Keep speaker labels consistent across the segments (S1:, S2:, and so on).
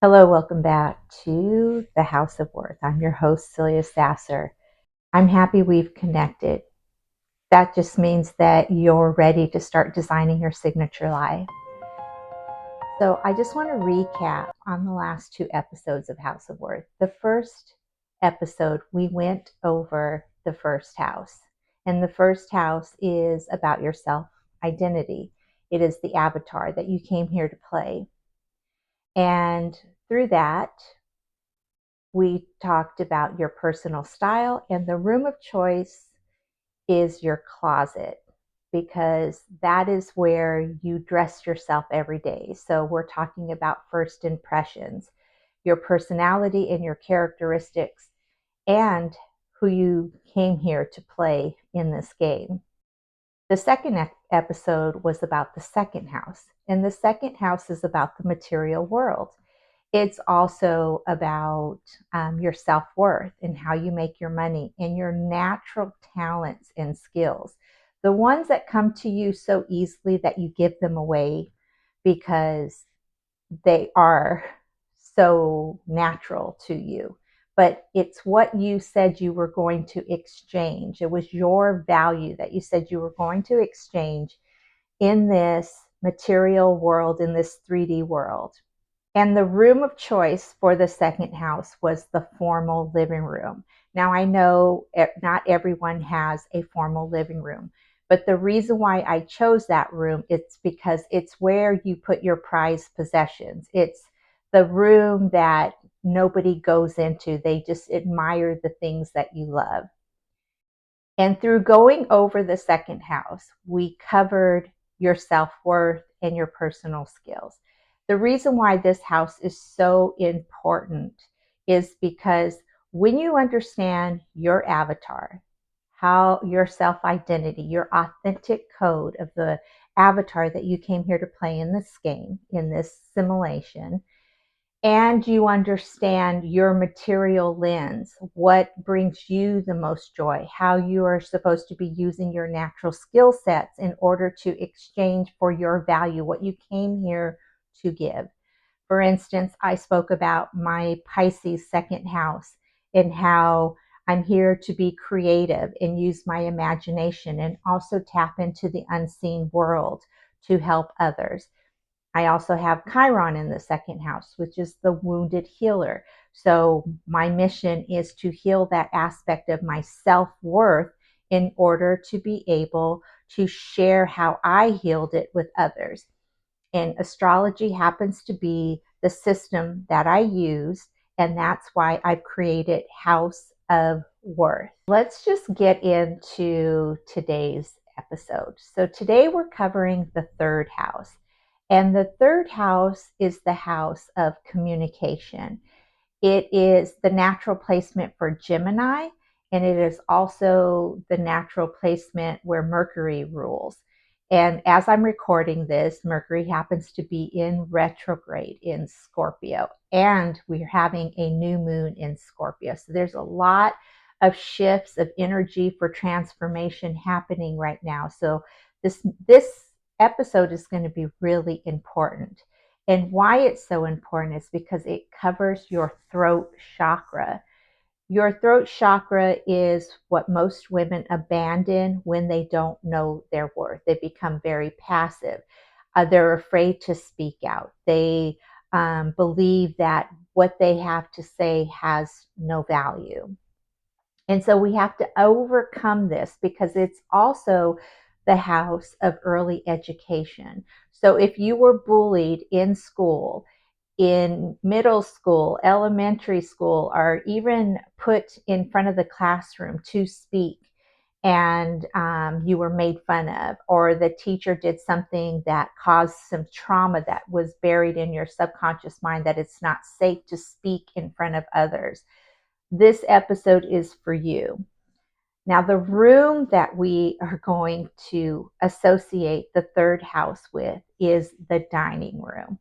S1: Hello, welcome back to the House of Worth. I'm your host, Celia Sasser. I'm happy we've connected. That just means that you're ready to start designing your signature life. So I just want to recap on the last two episodes of House of Worth. The first episode, we went over the first house. And the first house is about your self identity. It is the avatar that you came here to play. And through that, we talked about your personal style, and the room of choice is your closet because that is where you dress yourself every day. So we're talking about first impressions, your personality and your characteristics, and who you came here to play in this game. The second episode was about the second house, and the second house is about the material world. It's also about your self-worth and how you make your money and your natural talents and skills. The ones that come to you so easily that you give them away because they are so natural to you. But it's what you said you were going to exchange. It was your value that you said you were going to exchange in this material world, in this 3D world. And the room of choice for the second house was the formal living room. Now, I know not everyone has a formal living room, but the reason why I chose that room is because it's where you put your prized possessions. It's the room that nobody goes into. They just admire the things that you love. And through going over the second house, we covered your self-worth and your personal skills. The reason why this house is so important is because when you understand your avatar, how your self-identity, your authentic code of the avatar that you came here to play in this game, in this simulation, and you understand your material lens, what brings you the most joy, how you are supposed to be using your natural skill sets in order to exchange for your value, what you came here to give. For instance, I spoke about my Pisces second house and how I'm here to be creative and use my imagination and also tap into the unseen world to help others. I also have Chiron in the second house, which is the wounded healer. So my mission is to heal that aspect of my self-worth in order to be able to share how I healed it with others. And astrology happens to be the system that I use, and that's why I've created House of Worth. Let's just get into today's episode. So today we're covering the third house. And the third house is the house of communication. It is the natural placement for Gemini, and it is also the natural placement where Mercury rules. And as I'm recording this, Mercury happens to be in retrograde in Scorpio, and we're having a new moon in Scorpio. So there's a lot of shifts of energy for transformation happening right now. So this episode is going to be really important. And why it's so important is because it covers your throat chakra. Your throat chakra is what most women abandon when they don't know their worth. They become very passive. They're afraid to speak out. They believe that what they have to say has no value. And so we have to overcome this because it's also the house of early education. So if you were bullied in school, in middle school, elementary school, or even put in front of the classroom to speak, and you were made fun of, or the teacher did something that caused some trauma that was buried in your subconscious mind that it's not safe to speak in front of others, this episode is for you. Now, the room that we are going to associate the third house with is the dining room.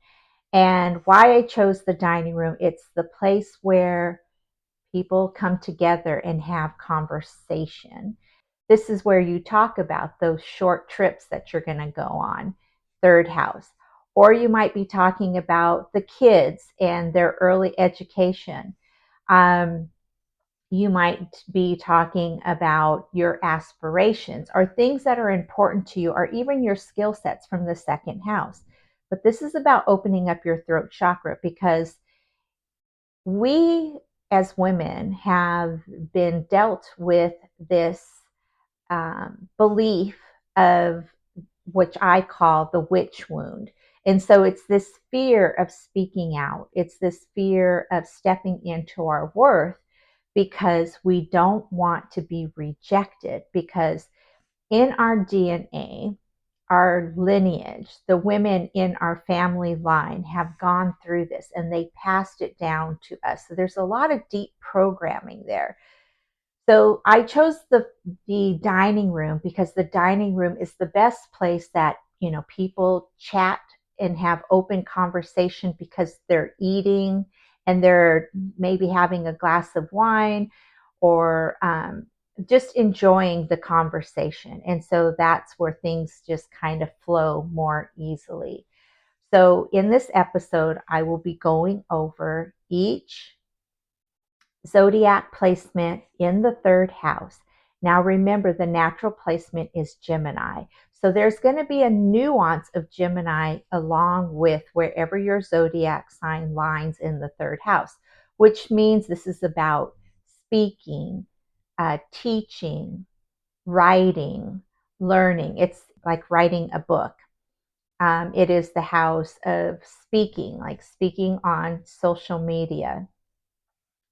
S1: And why I chose the dining room, it's the place where people come together and have conversation. This is where you talk about those short trips that you're going to go on, third house. or you might be talking about the kids and their early education. You might be talking about your aspirations or things that are important to you, or even your skill sets from the second house. But this is about opening up your throat chakra, because we as women have been dealt with this belief of, which I call the witch wound. And so it's this fear of speaking out. It's this fear of stepping into our worth, because we don't want to be rejected, because in our DNA, our lineage, the women in our family line have gone through this and they passed it down to us. So there's a lot of deep programming there. So I chose the dining room because the dining room is the best place that, people chat and have open conversation, because they're eating and they're maybe having a glass of wine, or just enjoying the conversation. And so that's where things just kind of flow more easily. So in this episode, I will be going over each zodiac placement in the third house. Now remember, the natural placement is Gemini. So there's going to be a nuance of Gemini along with wherever your zodiac sign lines in the third house, which means this is about speaking, teaching, writing, learning. It's like writing a book. It is the house of speaking, like speaking on social media.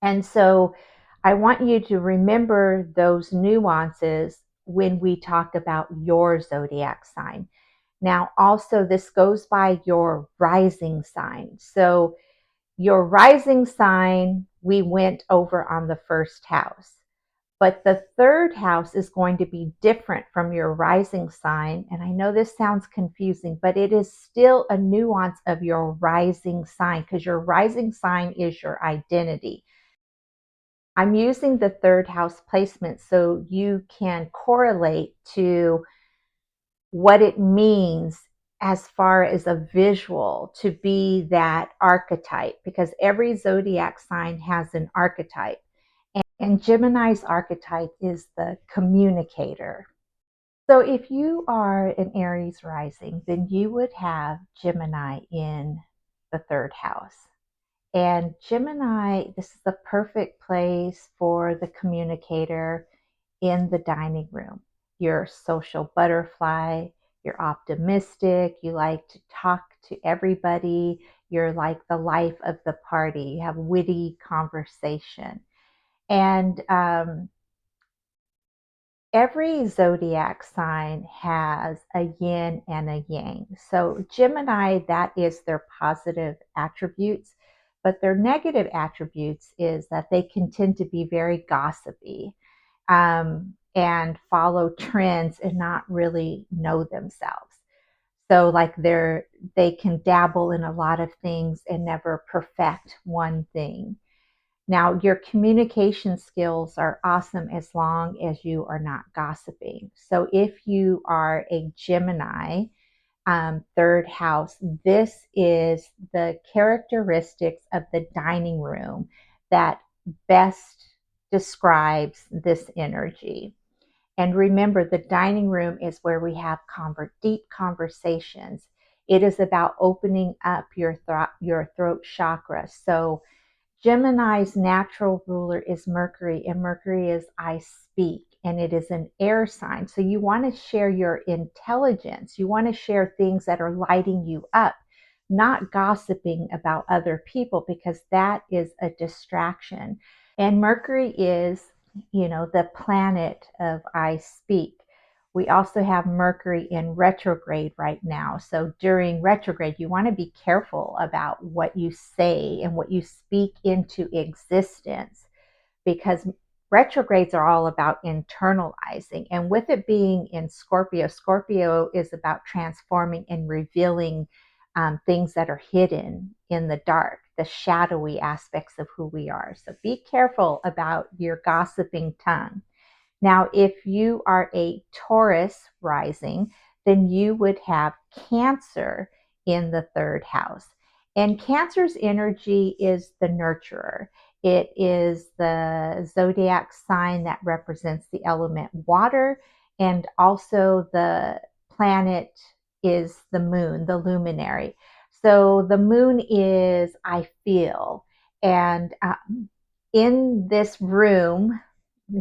S1: And so I want you to remember those nuances when we talk about your zodiac sign. Now, also, this goes by your rising sign. So, your rising sign, we went over on the first house. But the third house is going to be different from your rising sign. And I know this sounds confusing, but it is still a nuance of your rising sign, because your rising sign is your identity. I'm using the third house placement so you can correlate to what it means as far as a visual to be that archetype, because every zodiac sign has an archetype. And Gemini's archetype is the communicator. So if you are an Aries rising, then you would have Gemini in the third house. And Gemini, this is the perfect place for the communicator in the dining room. You're a social butterfly, you're optimistic, you like to talk to everybody, you're like the life of the party, you have witty conversation. And every zodiac sign has a yin and a yang. So Gemini, that is their positive attributes, but their negative attributes is that they can tend to be very gossipy, and follow trends and not really know themselves. So like they can dabble in a lot of things and never perfect one thing. Now, your communication skills are awesome as long as you are not gossiping. So, if you are a Gemini, third house, this is the characteristics of the dining room that best describes this energy. And remember, the dining room is where we have deep conversations. It is about opening up your throat chakra. So, Gemini's natural ruler is Mercury, and Mercury is I speak, and it is an air sign. So you want to share your intelligence. You want to share things that are lighting you up, not gossiping about other people, because that is a distraction. And Mercury is, the planet of I speak. We also have Mercury in retrograde right now. So during retrograde, you want to be careful about what you say and what you speak into existence, because retrogrades are all about internalizing. And with it being in Scorpio, Scorpio is about transforming and revealing things that are hidden in the dark, the shadowy aspects of who we are. So be careful about your gossiping tongue. Now, if you are a Taurus rising, then you would have Cancer in the third house. And Cancer's energy is the nurturer. It is the zodiac sign that represents the element water, and also the planet is the moon, the luminary. So the moon is I feel. And in this room,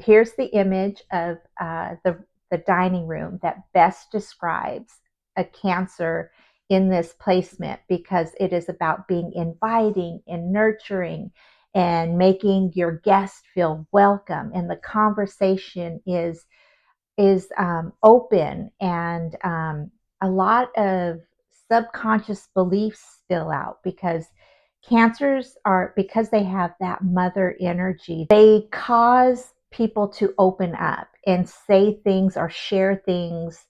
S1: here's the image of the dining room that best describes a Cancer in this placement, because it is about being inviting and nurturing and making your guest feel welcome. And the conversation is open, and a lot of subconscious beliefs spill out, because Cancers are, because they have that mother energy, they cause people to open up and say things or share things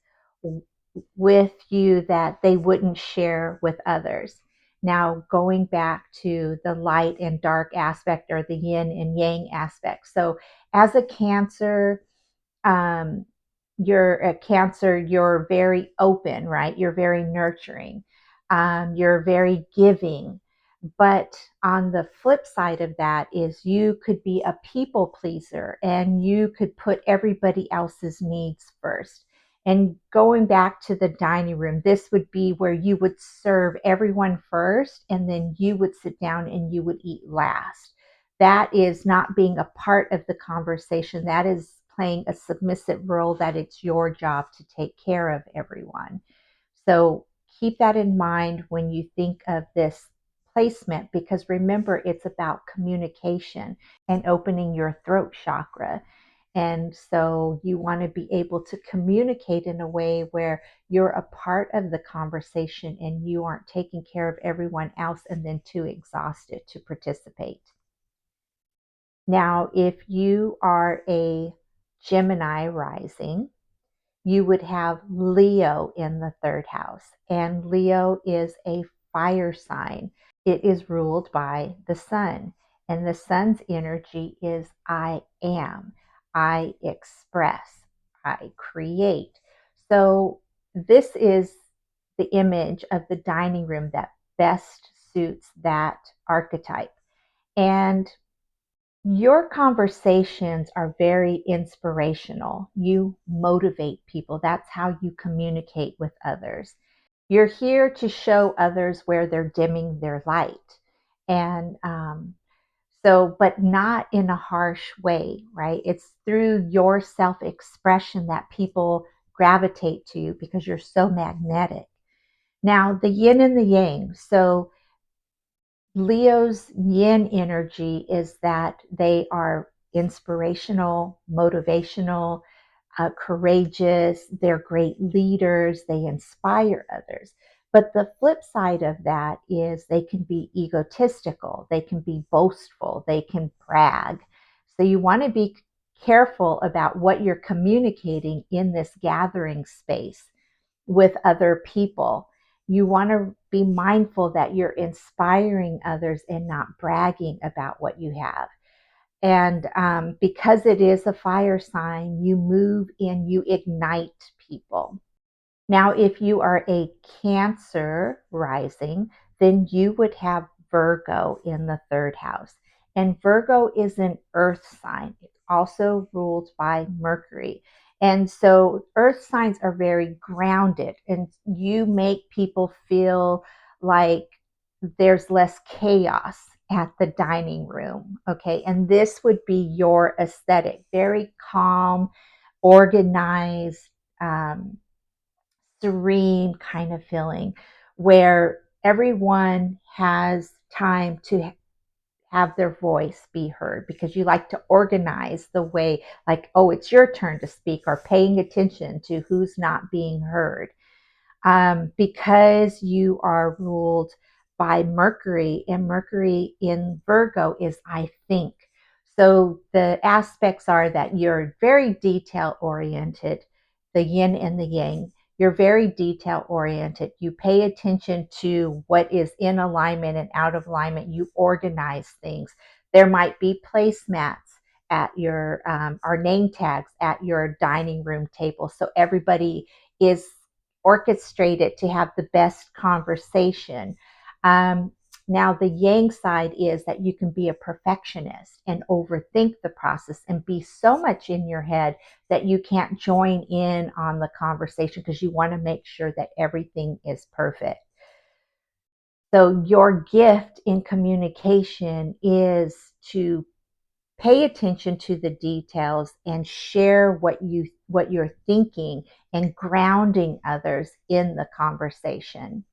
S1: with you that they wouldn't share with others. Now, going back to the light and dark aspect, or the yin and yang aspect. So as a Cancer, um, you're a Cancer, you're very open, right? You're very nurturing. You're very giving. But on the flip side of that is you could be a people pleaser, and you could put everybody else's needs first. And going back to the dining room, this would be where you would serve everyone first, and then you would sit down and you would eat last. That is not being a part of the conversation. That is playing a submissive role, that it's your job to take care of everyone. So keep that in mind when you think of this placement, because remember, it's about communication and opening your throat chakra. And so you want to be able to communicate in a way where you're a part of the conversation and you aren't taking care of everyone else and then too exhausted to participate. Now, if you are a Gemini rising, you would have Leo in the third house. And Leo is a fire sign. It is ruled by the sun. And the sun's energy is I am, I express, I create. So this is the image of the dining room that best suits that archetype. And your conversations are very inspirational. You motivate people. That's how you communicate with others. You're here to show others where they're dimming their light. And but not in a harsh way, right? It's through your self expression that people gravitate to you, because you're so magnetic. Now, the yin and the yang. So, Leo's yin energy is that they are inspirational, motivational, courageous, they're great leaders, they inspire others. But the flip side of that is they can be egotistical, they can be boastful, they can brag. So you want to be careful about what you're communicating in this gathering space with other people. You want to be mindful that you're inspiring others and not bragging about what you have. And because it is a fire sign, you move in, you ignite people. Now, if you are a Cancer rising, then you would have Virgo in the third house. And Virgo is an earth sign. It's also ruled by Mercury. And so earth signs are very grounded, and you make people feel like there's less chaos at the dining room. Okay. And this would be your aesthetic, very calm, organized, serene kind of feeling, where everyone has time to have their voice be heard, because you like to organize the way, like, oh, it's your turn to speak, or paying attention to who's not being heard. Because you are ruled by Mercury, and Mercury in Virgo is I think. So the aspects are that you're very detail oriented, the yin and the yang. You're very detail oriented. You pay attention to what is in alignment and out of alignment. You organize things. There might be placemats at your or name tags at your dining room table, so everybody is orchestrate it to have the best conversation. Now, the yang side is that you can be a perfectionist and overthink the process and be so much in your head that you can't join in on the conversation because you want to make sure that everything is perfect. So your gift in communication is to pay attention to the details and share what you're thinking and grounding others in the conversation.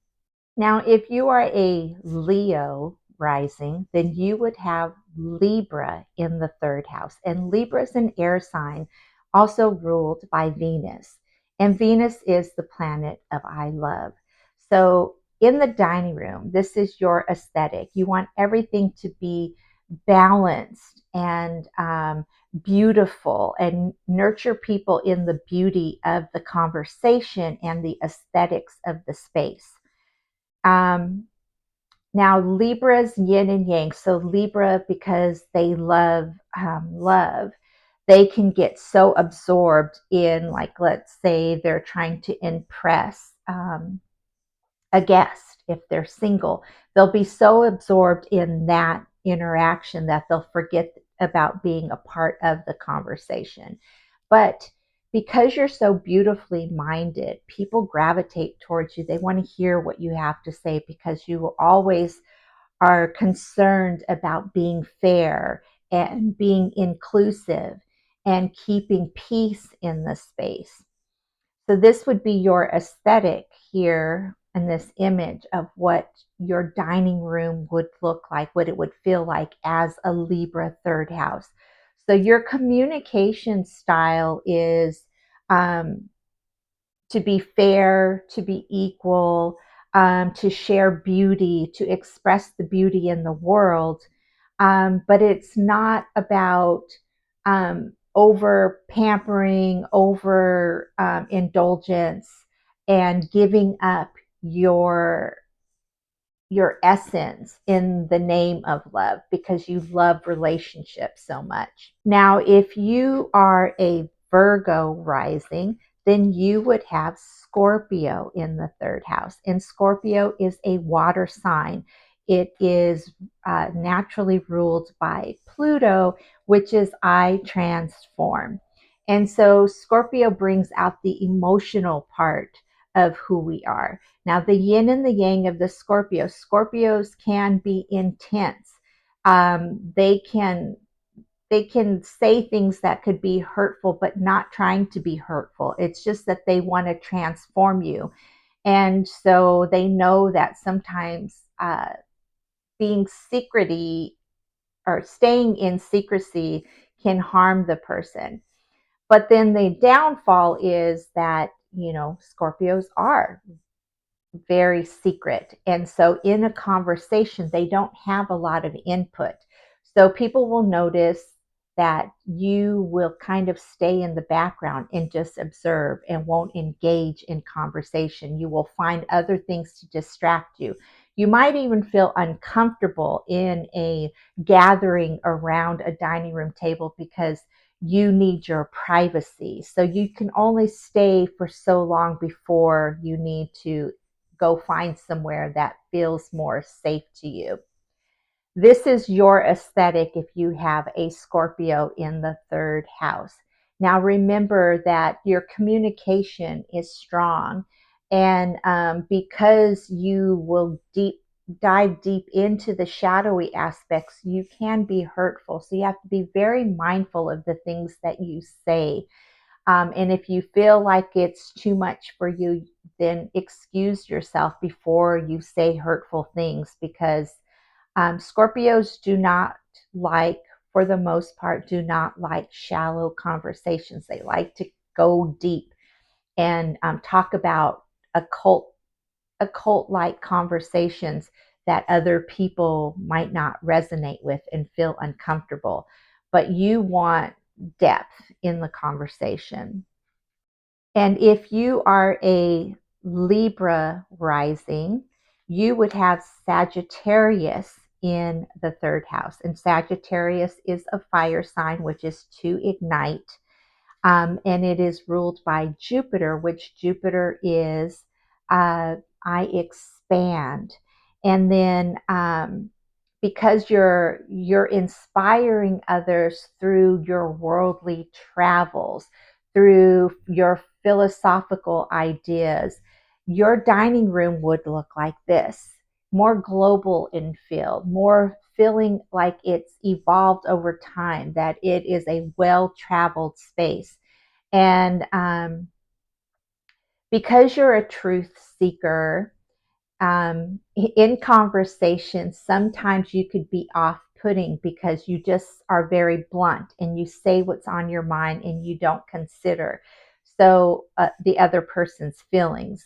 S1: Now, if you are a Leo rising, then you would have Libra in the third house. And Libra is an air sign, also ruled by Venus. And Venus is the planet of I love. So in the dining room, this is your aesthetic. You want everything to be balanced and beautiful, and nurture people in the beauty of the conversation and the aesthetics of the space. Now Libra's yin and yang. So Libra, because they love love, they can get so absorbed in, like, let's say they're trying to impress a guest. If they're single, they'll be so absorbed in that interaction that they'll forget about being a part of the conversation. But because you're so beautifully minded, people gravitate towards you. They want to hear what you have to say because you always are concerned about being fair and being inclusive and keeping peace in the space. So this would be your aesthetic here in this image of what your dining room would look like, what it would feel like as a Libra third house. So your communication style is to be fair, to be equal, to share beauty, to express the beauty in the world. But it's not about over pampering, over indulgence, and giving up your your essence in the name of love because you love relationships so much. Now, if you are a Virgo rising, then you would have Scorpio in the third house. And Scorpio is a water sign. It is naturally ruled by Pluto, which is I transform. And so Scorpio brings out the emotional part of who we are. Now, the yin and the yang of the Scorpios can be intense. They can say things that could be hurtful, but not trying to be hurtful. It's just that they want to transform you. And so they know that sometimes being secrety or staying in secrecy can harm the person. But then the downfall is that, Scorpios are very secret. And so in a conversation, they don't have a lot of input. So people will notice that you will kind of stay in the background and just observe and won't engage in conversation. You will find other things to distract you. You might even feel uncomfortable in a gathering around a dining room table because you need your privacy. So you can only stay for so long before you need to go find somewhere that feels more safe to you. This is your aesthetic if you have a Scorpio in the third house. Now remember that your communication is strong, and because you will dive deep into the shadowy aspects, you can be hurtful. So you have to be very mindful of the things that you say. And if you feel like it's too much for you, then excuse yourself before you say hurtful things, because Scorpios do not like, for the most part, do not like shallow conversations. They like to go deep and talk about occult-like conversations that other people might not resonate with and feel uncomfortable. But you want depth in the conversation. And if you are a Libra rising, you would have Sagittarius in the third house. And Sagittarius is a fire sign, which is to ignite. and it is ruled by Jupiter, which Jupiter is I expand. And then because you're inspiring others through your worldly travels, through your philosophical ideas, your dining room would look like this, more global in feel, more feeling like it's evolved over time, that it is a well-traveled space. And because you're a truth seeker, in conversation, sometimes you could be off-putting because you just are very blunt and you say what's on your mind and you don't consider the other person's feelings.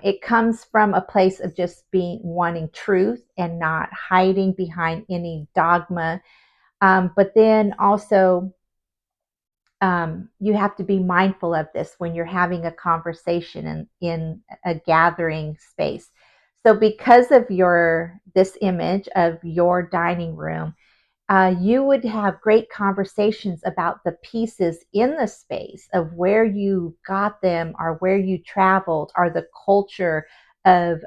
S1: It comes from a place of just being wanting truth and not hiding behind any dogma. But then also, you have to be mindful of this when you're having a conversation in a gathering space. So because of this image of your dining room, you would have great conversations about the pieces in the space of where you got them or where you traveled or the culture of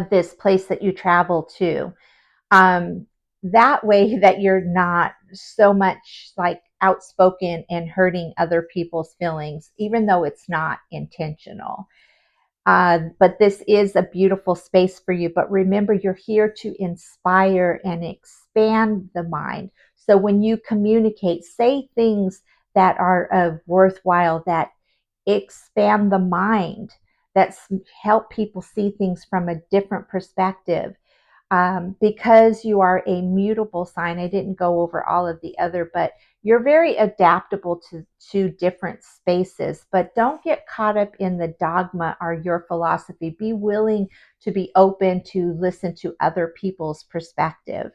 S1: this place that you travel to. um, that way that you're not so much like outspoken and hurting other people's feelings, even though it's not intentional. But this is a beautiful space for you. But remember, you're here to inspire and expand the mind. So when you communicate, say things that are of worthwhile, that expand the mind, that help people see things from a different perspective. Because you are a mutable sign, I didn't go over all of the other, but you're very adaptable to different spaces. But don't get caught up in the dogma or your philosophy. Be willing to be open to listen to other people's perspective.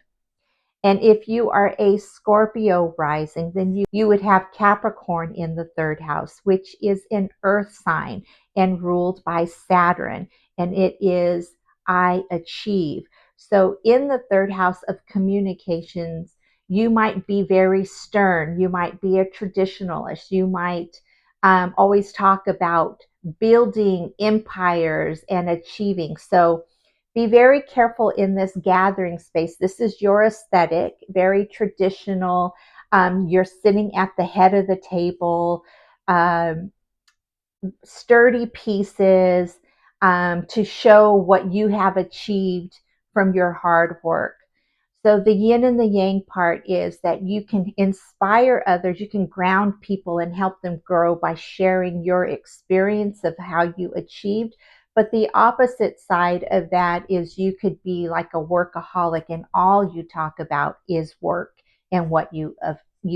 S1: And if you are a Scorpio rising, then you would have Capricorn in the third house, which is an earth sign and ruled by Saturn. And it is I achieve. So in the third house of communications, you might be very stern. You might be a traditionalist. You might always talk about building empires and achieving. So be very careful in this gathering space. This is your aesthetic, very traditional. You're sitting at the head of the table, um, sturdy pieces to show what you have achieved from your hard work. So the yin and the yang part is that you can inspire others, you can ground people and help them grow by sharing your experience of how you achieved. But the opposite side of that is you could be like a workaholic and all you talk about is work and what you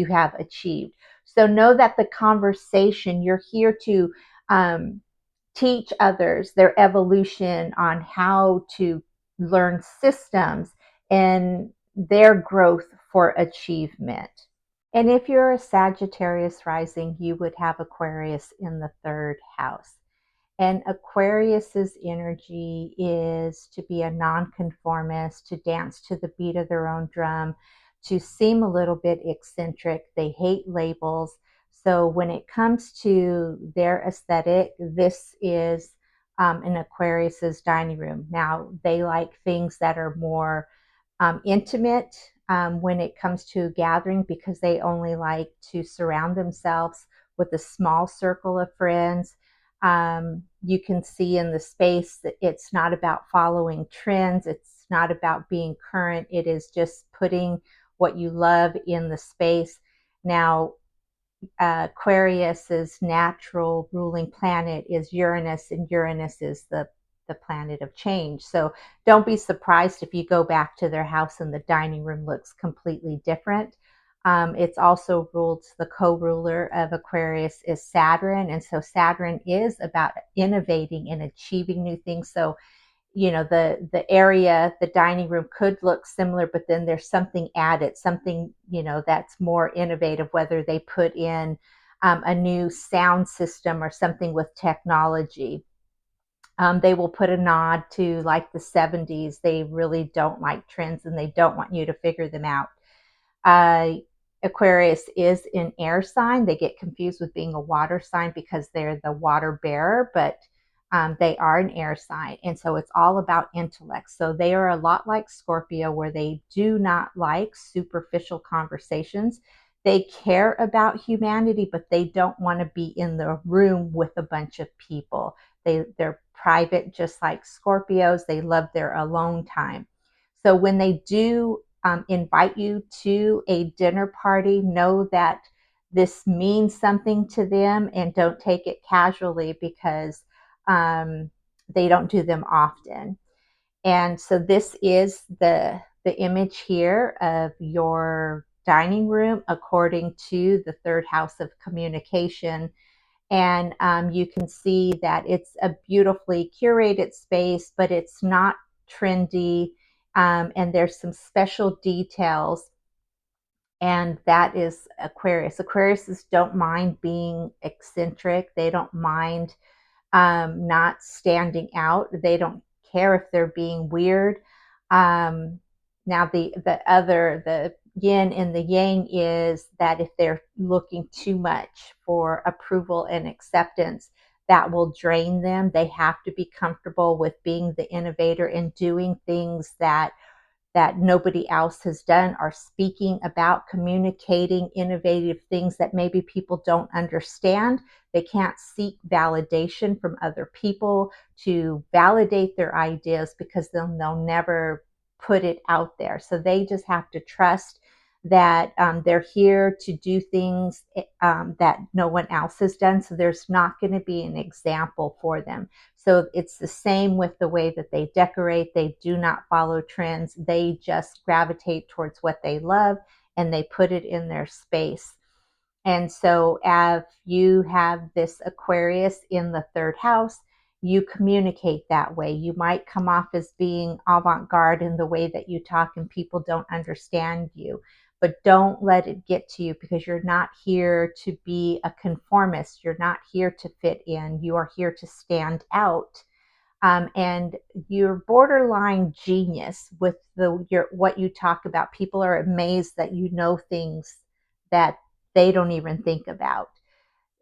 S1: have achieved. So know that the conversation, you're here to teach others their evolution on how to learn systems and their growth for achievement. And if you're a Sagittarius rising, you would have Aquarius in the third house. And Aquarius's energy is to be a nonconformist, to dance to the beat of their own drum, to seem a little bit eccentric. They hate labels. So when it comes to their aesthetic, this is an Aquarius's dining room. Now, they like things that are more intimate when it comes to gathering because they only like to surround themselves with a small circle of friends. You can see in the space that it's not about following trends. It's not about being current. It is just putting what you love in the space. Now, Aquarius's natural ruling planet is Uranus, and Uranus is the planet of change. So don't be surprised if you go back to their house and the dining room looks completely different. It's also ruled, the co-ruler of Aquarius is Saturn. And so Saturn is about innovating and achieving new things. So the area, the dining room could look similar, but then there's something added, something that's more innovative, whether they put in a new sound system or something with technology. They will put a nod to like the 70s. They really don't like trends and they don't want you to figure them out. Aquarius is an air sign. They get confused with being a water sign because they're the water bearer, but they are an air sign. And so it's all about intellect. So they are a lot like Scorpio, where they do not like superficial conversations. They care about humanity, but they don't want to be in the room with a bunch of people. They're private, just like Scorpios. They love their alone time. So when they do invite you to a dinner party, know that this means something to them and don't take it casually, because they don't do them often. And so this is the image here of your dining room according to the third house of communication. And you can see that it's a beautifully curated space, but it's not trendy. And there's some special details. And that is Aquarius. Aquariuses don't mind being eccentric. They don't mind not standing out. They don't care if they're being weird. Now the yin and the yang is that if they're looking too much for approval and acceptance, that will drain them. They have to be comfortable with being the innovator and doing things that nobody else has done, or speaking about, communicating innovative things that maybe people don't understand. They can't seek validation from other people to validate their ideas, because they'll never put it out there. So they just have to trust that they're here to do things that no one else has done. So there's not going to be an example for them. So it's the same with the way that they decorate. They do not follow trends. They just gravitate towards what they love, and they put it in their space. And so if you have this Aquarius in the third house, you communicate that way. You might come off as being avant-garde in the way that you talk, and people don't understand you. But don't let it get to you, because you're not here to be a conformist. You're not here to fit in. You are here to stand out. And you're borderline genius with what you talk about. People are amazed that you know things that they don't even think about.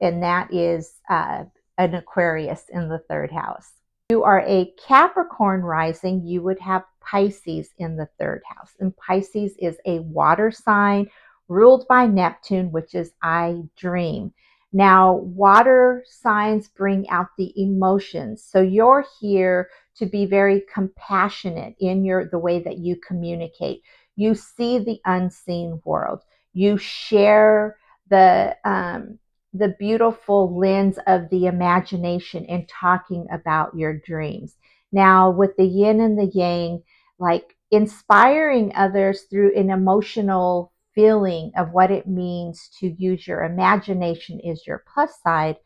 S1: And that is an Aquarius in the third house. If you are a Capricorn rising, you would have Pisces in the third house. And Pisces is a water sign ruled by Neptune, which is I dream. Now, water signs bring out the emotions. So you're here to be very compassionate in the way that you communicate. You see the unseen world. You share the beautiful lens of the imagination in talking about your dreams. Now, with the yin and the yang, like inspiring others through an emotional feeling of what it means to use your imagination is your plus side.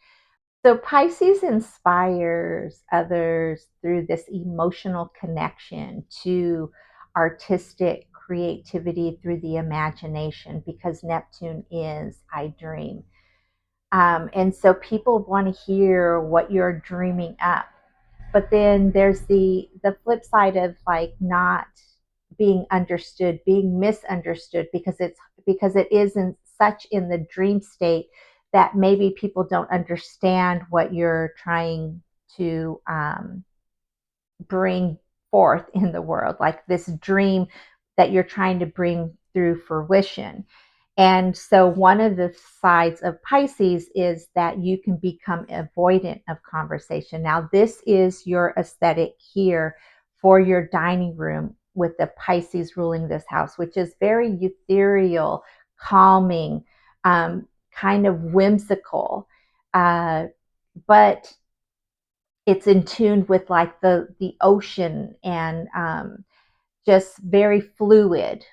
S1: So Pisces inspires others through this emotional connection to artistic creativity through the imagination, because Neptune is I dream. And so people want to hear what you're dreaming up. But then there's the flip side of like not being understood, being misunderstood, because it isn't such in the dream state that maybe people don't understand what you're trying to bring forth in the world, like this dream that you're trying to bring through fruition. And so one of the sides of Pisces is that you can become avoidant of conversation. Now, this is your aesthetic here for your dining room, with the Pisces ruling this house, which is very ethereal, calming, kind of whimsical. But it's in tune with like the ocean, and just very fluid.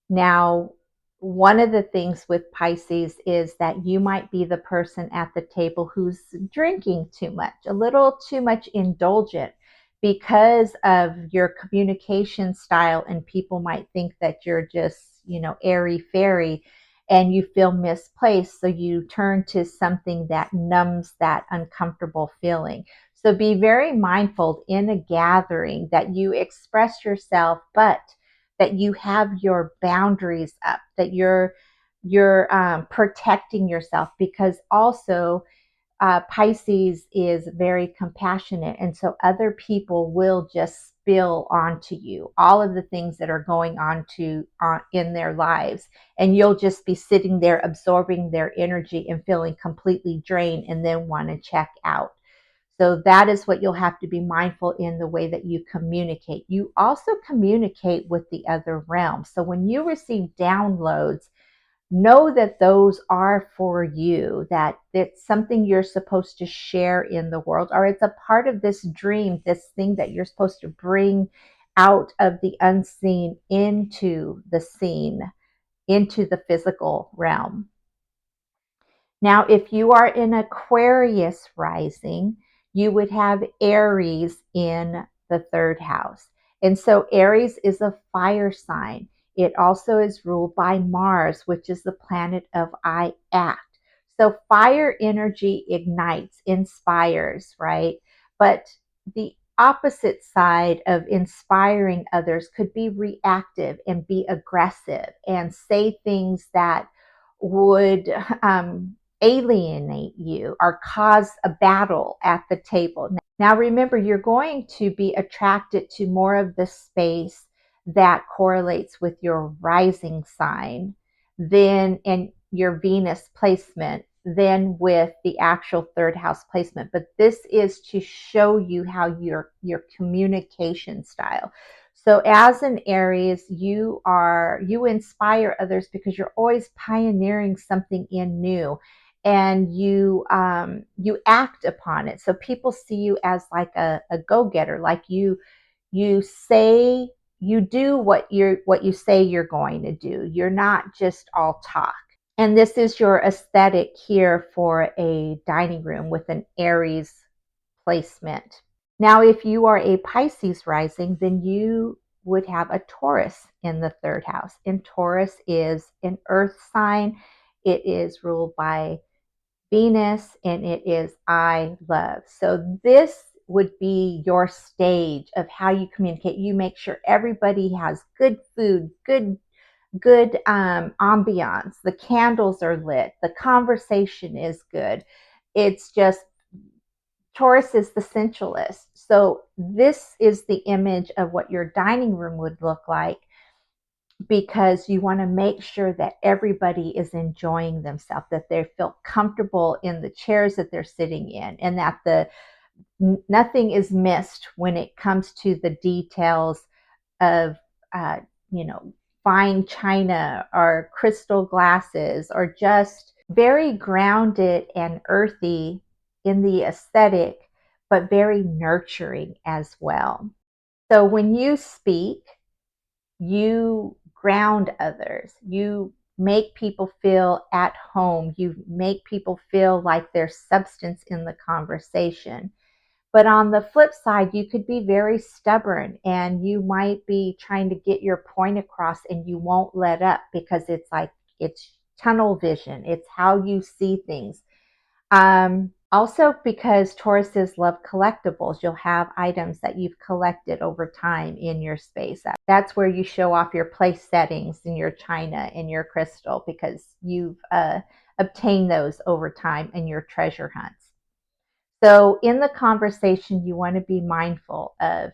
S1: Now, one of the things with Pisces is that you might be the person at the table who's drinking too much, a little too much indulgent, because of your communication style, and people might think that you're just, airy fairy, and you feel misplaced. So you turn to something that numbs that uncomfortable feeling. So be very mindful in a gathering that you express yourself, but that you have your boundaries up, that you're you're protecting yourself, because also Pisces is very compassionate, and so other people will just spill onto you all of the things that are going on in their lives, and you'll just be sitting there absorbing their energy and feeling completely drained, and then want to check out. So that is what you'll have to be mindful in the way that you communicate. You also communicate with the other realm. So when you receive downloads, know that those are for you, that it's something you're supposed to share in the world, or it's a part of this dream, this thing that you're supposed to bring out of the unseen into the seen, into the physical realm. Now, if you are in Aquarius rising, you would have Aries in the third house. And so Aries is a fire sign. It also is ruled by Mars, which is the planet of I act. So fire energy ignites, inspires, right? But the opposite side of inspiring others could be reactive and be aggressive and say things that would alienate you or cause a battle at the table. Now, remember, you're going to be attracted to more of the space that correlates with your rising sign than and your Venus placement than with the actual third house placement. But this is to show you how your communication style. So as an Aries, you inspire others because you're always pioneering something in new, and you act upon it. So people see you as like a go-getter, like you say, you do what you say you're going to do. You're not just all talk. And this is your aesthetic here for a dining room with an Aries placement. Now, if you are a Pisces rising, then you would have a Taurus in the third house. And Taurus is an earth sign. It is ruled by Venus, and it is I love. So this would be your stage of how you communicate. You make sure everybody has good food, good ambiance. The candles are lit. The conversation is good. It's just Taurus is the sensualist. So this is the image of what your dining room would look like, because you want to make sure that everybody is enjoying themselves, that they feel comfortable in the chairs that they're sitting in, and that nothing is missed when it comes to the details of uh, you know fine china or crystal glasses, or just very grounded and earthy in the aesthetic, but very nurturing as well. So when you speak, you ground others. You make people feel at home. You make people feel like there's substance in the conversation. But on the flip side, you could be very stubborn, and you might be trying to get your point across and you won't let up, because it's like it's tunnel vision. It's how you see things. Also, because Tauruses love collectibles, you'll have items that you've collected over time in your space. That's where you show off your place settings and your china and your crystal, because you've obtained those over time in your treasure hunts. So in the conversation, you want to be mindful of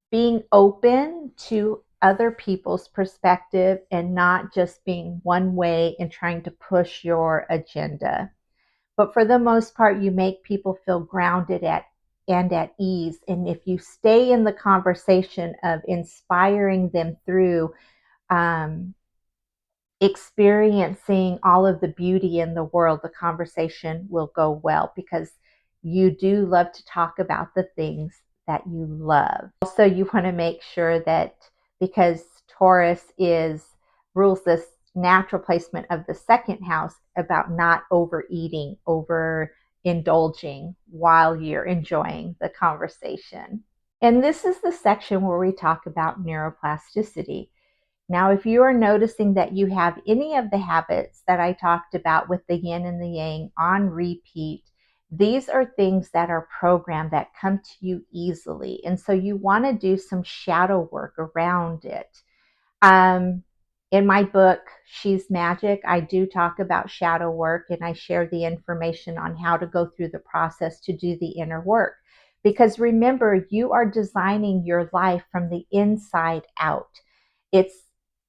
S1: being open to other people's perspective and not just being one way and trying to push your agenda. But for the most part, you make people feel grounded and at ease. And if you stay in the conversation of inspiring them through experiencing all of the beauty in the world, the conversation will go well, because you do love to talk about the things that you love. Also, you want to make sure that, because Taurus rules this natural placement of the second house, about not overeating, over indulging while you're enjoying the conversation. And this is the section where we talk about neuroplasticity. Now, if you are noticing that you have any of the habits that I talked about with the yin and the yang on repeat, these are things that are programmed, that come to you easily. And so you want to do some shadow work around it. In my book, She's Magic, I do talk about shadow work, and I share the information on how to go through the process to do the inner work. Because remember, you are designing your life from the inside out. It's,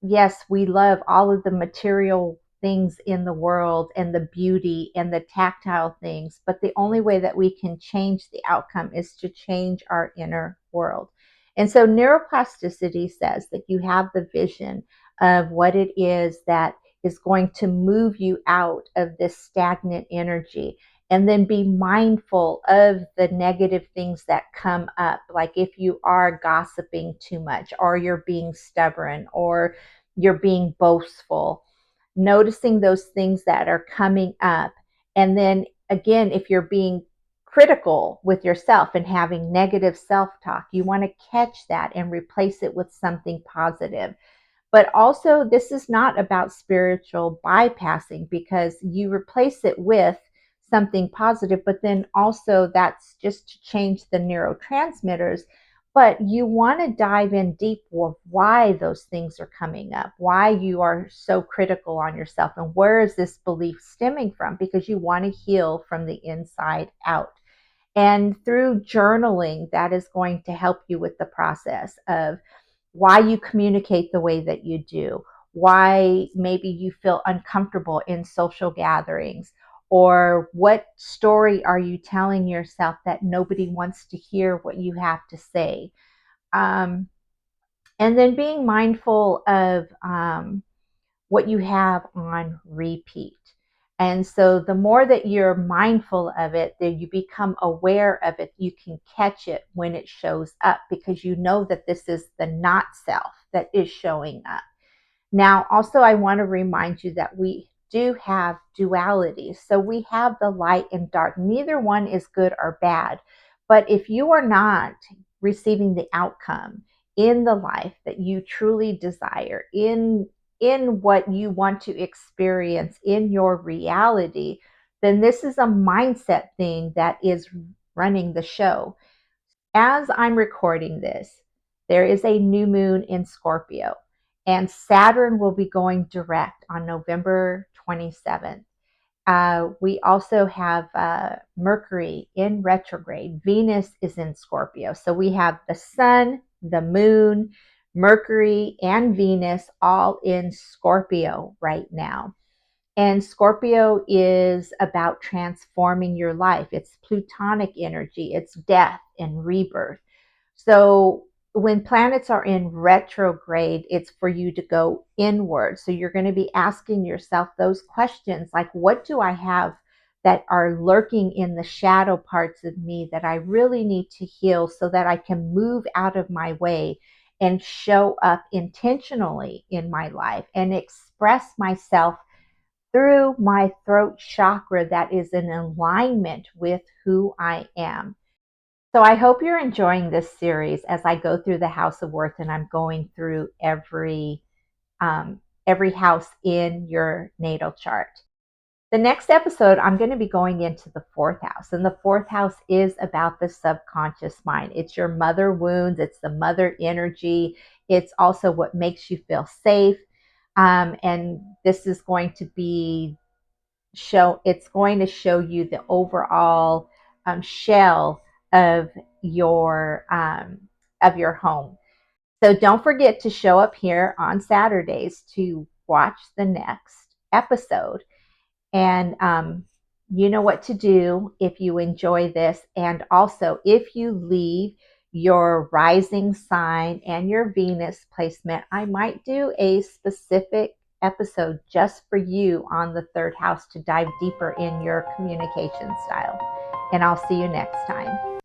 S1: yes, we love all of the material things in the world and the beauty and the tactile things, but the only way that we can change the outcome is to change our inner world. And so neuroplasticity says that you have the vision of what it is that is going to move you out of this stagnant energy, and then be mindful of the negative things that come up. Like if you are gossiping too much, or you're being stubborn, or you're being boastful, noticing those things that are coming up. And then again, if you're being critical with yourself and having negative self-talk, you want to catch that and replace it with something positive. But also, this is not about spiritual bypassing, because you replace it with something positive, but then also that's just to change the neurotransmitters. But you want to dive in deep with why those things are coming up, why you are so critical on yourself, and where is this belief stemming from, because you want to heal from the inside out. And through journaling, that is going to help you with the process of why you communicate the way that you do, why maybe you feel uncomfortable in social gatherings, or what story are you telling yourself that nobody wants to hear what you have to say. Um, and then being mindful of what you have on repeat. And so the more that you're mindful of it, that you become aware of it, you can catch it when it shows up, because you know that this is the not self that is showing up. Now, also, I want to remind you that we do have duality. So we have the light and dark. Neither one is good or bad. But if you are not receiving the outcome in the life that you truly desire, in what you want to experience in your reality, then this is a mindset thing that is running the show. As I'm recording this, there is a new moon in Scorpio, and Saturn will be going direct on November 27th. We also have Mercury in retrograde. Venus is in Scorpio. So we have the sun, the moon, Mercury, and Venus all in Scorpio right now. And Scorpio is about transforming your life. It's Plutonic energy, it's death and rebirth. So when planets are in retrograde, it's for you to go inward. So you're going to be asking yourself those questions like, what do I have that are lurking in the shadow parts of me that I really need to heal, so that I can move out of my way and show up intentionally in my life and express myself through my throat chakra that is in alignment with who I am. So I hope you're enjoying this series as I go through the house of worth, and I'm going through every house in your natal chart. The next episode, I'm going to be going into the fourth house, and the fourth house is about the subconscious mind. It's your mother wounds. It's the mother energy. It's also what makes you feel safe. And this is going to be it's going to show you the overall shell of your home. So don't forget to show up here on Saturdays to watch the next episode. And you know what to do if you enjoy this. And also, if you leave your rising sign and your Venus placement, I might do a specific episode just for you on the third house to dive deeper in your communication style. And I'll see you next time.